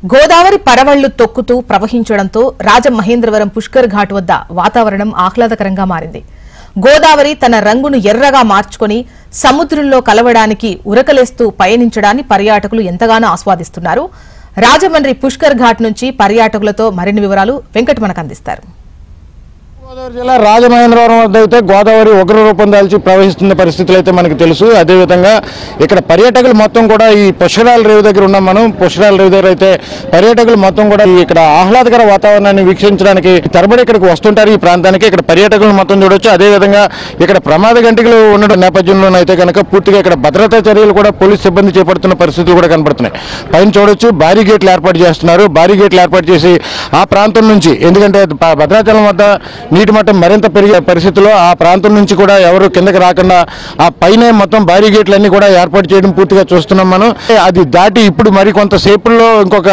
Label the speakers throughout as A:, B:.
A: గోదావరి పరవళ్లు తొక్కుతూ ప్రవహించడంతో రాజమహేంద్రవరం పుష్కర్ ఘాట్ వద్ద వాతావరణం ఆహ్లాదకరంగా మారింది. గోదావరి తన రంగును ఎర్రగా మార్చుకొని సముద్రంలో కలవడానికి ఉరకలేస్తూ పయనించడాన్ని పర్యాటకులు ఎంతగానో ఆస్వాదిస్తున్నారు. రాజమండ్రి పుష్కర్ ఘాట్ నుంచి పర్యాటకులతో మరిన్ని వివరాలు వెంకట్ మనకు అందిస్తారు.
B: గోదావరి జిల్లా రాజమహేంద్రవరం వద్ద అయితే గోదావరి ఉగ్ర రూపం దాల్చి ప్రవహిస్తున్న పరిస్థితులు అయితే మనకు తెలుసు. అదేవిధంగా ఇక్కడ పర్యాటకులు మొత్తం కూడా ఈ పుష్కరాల రేవు దగ్గర ఉన్నాం మనం. పుష్కరాల రేవు దగ్గర అయితే పర్యాటకులు మొత్తం కూడా ఇక్కడ ఆహ్లాదకర వాతావరణాన్ని వీక్షించడానికి తరబడి ఇక్కడికి వస్తుంటారు. ఈ ప్రాంతానికి ఇక్కడ పర్యాటకులు మొత్తం చూడొచ్చు. అదేవిధంగా ఇక్కడ ప్రమాద గంటికలు ఉన్న నేపథ్యంలోనైతే కనుక పూర్తిగా ఇక్కడ భద్రతా చర్యలు కూడా పోలీసు సిబ్బంది చేపడుతున్న పరిస్థితులు కూడా కనబడుతున్నాయి. పైన చూడొచ్చు భారీ గేట్లు ఏర్పాటు చేస్తున్నారు. భారీ గేట్లు ఏర్పాటు చేసి ఆ ప్రాంతం నుంచి, ఎందుకంటే భద్రాచలం వద్ద నీటి మట్టం మరింత పెరిగే పరిస్థితుల్లో ఆ ప్రాంతం నుంచి కూడా ఎవరు కిందకి రాకుండా ఆ పైన మొత్తం భారీ గేట్లన్నీ కూడా ఏర్పాటు చేయడం పూర్తిగా చూస్తున్నాం మనం. అది దాటి ఇప్పుడు మరి కొంతసేపులో ఇంకొక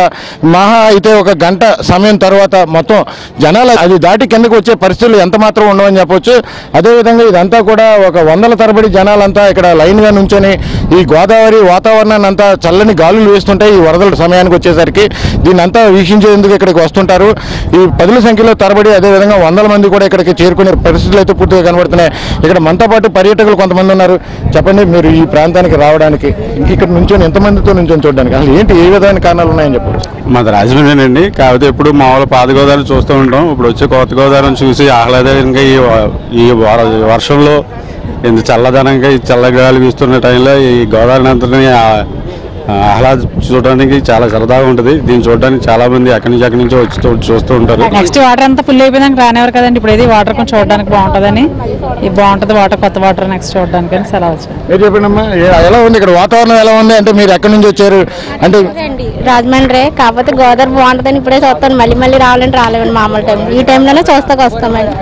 B: మహా అయితే ఒక గంట సమయం తర్వాత మొత్తం జనాలు అది దాటి కిందకి వచ్చే పరిస్థితులు ఎంత మాత్రం ఉండవని చెప్పొచ్చు. అదేవిధంగా ఇదంతా కూడా ఒక వందల తరబడి జనాలంతా ఇక్కడ లైన్గా నుంచొని ఈ గోదావరి వాతావరణాన్ని అంతా చల్లని గాలులు వేస్తుంటాయి. ఈ వరదల సమయానికి వచ్చేసరికి దీన్ని అంతా వీక్షించేందుకు ఇక్కడికి వస్తుంటారు. ఈ పదుల సంఖ్యలో తరబడి అదేవిధంగా వందల మంది కూడా ఇక్కడికి చేరుకునే పరిస్థితులు అయితే పూర్తిగా కనబడుతున్నాయి. ఇక్కడ మనతో పాటు పర్యాటకులు కొంతమంది ఉన్నారు. చెప్పండి, మీరు ఈ ప్రాంతానికి రావడానికి ఇక్కడ నుంచి ఎంతమందితో నుంచి చూడడానికి అసలు ఏంటి, ఏ విధమైన కారణాలు ఉన్నాయని చెప్పచ్చు?
C: మాది రాజమండ్రి అండి. కాకపోతే ఎప్పుడు మామూలు పాత గోదావరి చూస్తూ ఉంటాం. ఇప్పుడు వచ్చే కొత్త గోదావరిని చూసి ఆహ్లాదంగా ఈ వర్షంలో ఎంత చల్లదనంగా ఈ చల్లగాలి వీస్తున్న టైంలో ఈ గోదావరిని అంతని ఆహ్లాద చూడడానికి చాలా సరదాగా ఉంటుంది. దీన్ని చూడడానికి చాలా మంది అక్కడి నుంచి వచ్చి చూస్తూ ఉంటారు.
D: నెక్స్ట్ వాటర్ అంతా ఫుల్ అయిపోయిందాక రానివారు కదండి. ఇప్పుడు ఏది వాటర్ కొంచెం చూడడానికి బాగుంటుందని బాగుంటుంది వాటర్, కొత్త వాటర్ నెక్స్ట్ చూడడానికి అని సెలవు వచ్చాను.
B: మీరు చెప్పండమ్మా, ఎలా ఉంది ఇక్కడ వాతావరణం, ఎలా ఉంది అంటే మీరు ఎక్కడి నుంచి వచ్చారు? అంటే
E: రాజమండ్రి, కాకపోతే గోదావరి బాగుంటుందని ఇప్పుడే చూస్తాను. మళ్ళీ రావాలంటే రాలేమండి. మామూలు టైం ఈ టైంలోనే చూస్తాక వస్తామండి.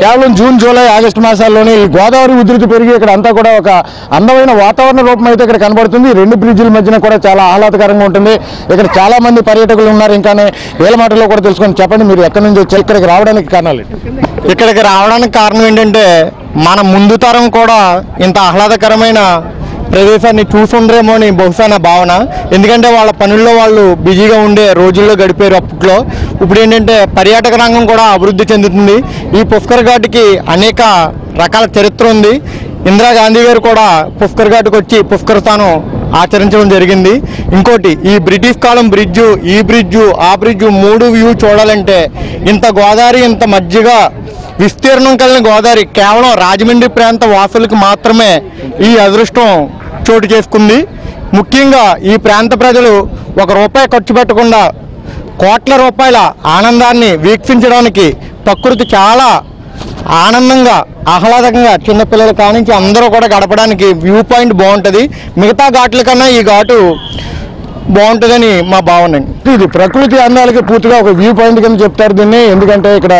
B: కేవలం జూన్, జూలై, ఆగస్టు మాసాల్లోనే ఈ గోదావరి ఉధృతి పెరిగి ఇక్కడ అంతా కూడా ఒక అందమైన వాతావరణ రూపం అయితే ఇక్కడ కనబడుతుంది. రెండు బ్రిడ్జిల మధ్యన కూడా చాలా ఆహ్లాదకరంగా ఉంటుంది. ఇక్కడ చాలా మంది పర్యాటకులు ఉన్నారు. ఇంకానే వేల మాటల్లో కూడా తెలుసుకొని చెప్పండి, మీరు ఎక్కడి నుంచి వచ్చారు, ఇక్కడికి రావడానికి కారణాలు?
F: ఇక్కడికి రావడానికి కారణం ఏంటంటే మన ముందు తరం కూడా ఇంత ఆహ్లాదకరమైన ప్రదేశాన్ని చూసుండ్రేమో అని బహుశా నా భావన. ఎందుకంటే వాళ్ళ పనుల్లో వాళ్ళు బిజీగా ఉండే రోజుల్లో గడిపారు అప్పట్లో. ఇప్పుడు ఏంటంటే పర్యాటక రంగం కూడా అభివృద్ధి చెందుతుంది. ఈ పుష్కర్ ఘాట్కి అనేక రకాల చరిత్ర ఉంది. ఇందిరాగాంధీ గారు కూడా పుష్కర్ ఘాట్కి వచ్చి పుష్కర స్థానం ఆచరించడం జరిగింది. ఇంకోటి, ఈ బ్రిటిష్ కాలం బ్రిడ్జు, ఈ బ్రిడ్జు, ఆ బ్రిడ్జు, మూడు వ్యూ చూడాలంటే ఇంత గోదావరి, ఇంత మధ్యగా విస్తీర్ణం కలిగిన గోదావరి కేవలం రాజమండ్రి ప్రాంత వాసులకు మాత్రమే ఈ అదృష్టం చోటు చేసుకుంది. ముఖ్యంగా ఈ ప్రాంత ప్రజలు ₹1 ఖర్చు పెట్టకుండా కోట్ల రూపాయల ఆనందాన్ని వీక్షించడానికి ప్రకృతి చాలా ఆనందంగా ఆహ్లాదకంగా చిన్నపిల్లల కానించి అందరూ కూడా గడపడానికి వ్యూ పాయింట్ బాగుంటుంది. మిగతా ఘాట్ల కన్నా ఈ ఘాటు బాగుంటుందని మా భావన.
B: ఇది ప్రకృతి అందాలకి పూర్తిగా ఒక వ్యూ పాయింట్ కింద చెప్తారు దీన్ని. ఎందుకంటే ఇక్కడ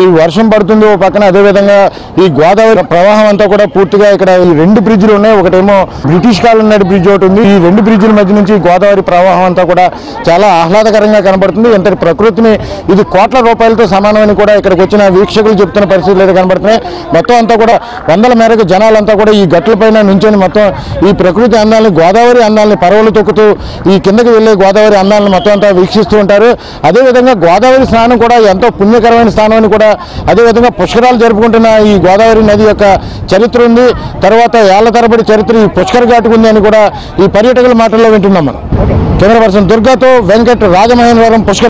B: ఈ వర్షం పడుతుంది ఓ పక్కన, అదేవిధంగా ఈ గోదావరి ప్రవాహం అంతా కూడా పూర్తిగా ఇక్కడ ఈ రెండు బ్రిడ్జిలు ఉన్నాయి. ఒకటేమో బ్రిటిష్ కాలం నాటి బ్రిడ్జ్ ఒకటి ఉంది. ఈ రెండు బ్రిడ్జిల మధ్య నుంచి గోదావరి ప్రవాహం అంతా కూడా చాలా ఆహ్లాదకరంగా కనబడుతుంది. ఇంతటి ప్రకృతిని ఇది కోట్ల రూపాయలతో సమానమని కూడా ఇక్కడికి వచ్చిన వీక్షకులు చెప్తున్న పరిస్థితులు అయితే కనబడుతున్నాయి. మొత్తం అంతా కూడా వందల మేరకు జనాలంతా కూడా ఈ గట్లపైన నుంచొని మొత్తం ఈ ప్రకృతి అందాలని, గోదావరి అందాలని పరవలు తొక్కుతూ ఈ కిందకి వెళ్ళే గోదావరి అందాలను మొత్తం అంతా వీక్షిస్తూ ఉంటారు. అదేవిధంగా గోదావరి స్నానం కూడా ఎంతో పుణ్యకరమైన స్నానం అని కూడా, అదేవిధంగా పుష్కరాలు జరుపుకుంటున్న ఈ గోదావరి నది యొక్క చరిత్ర ఉంది. తర్వాత ఏళ్ల తరబడి చరిత్ర ఈ పుష్కర్ ఘాటుకు ఉంది అని కూడా ఈ పర్యాటకుల మాటల్లో వింటున్నాం మనం. కెమెరా పర్సన్ దుర్గాతో వెంకట్, రాజమహేంద్రవరం, పుష్కర్.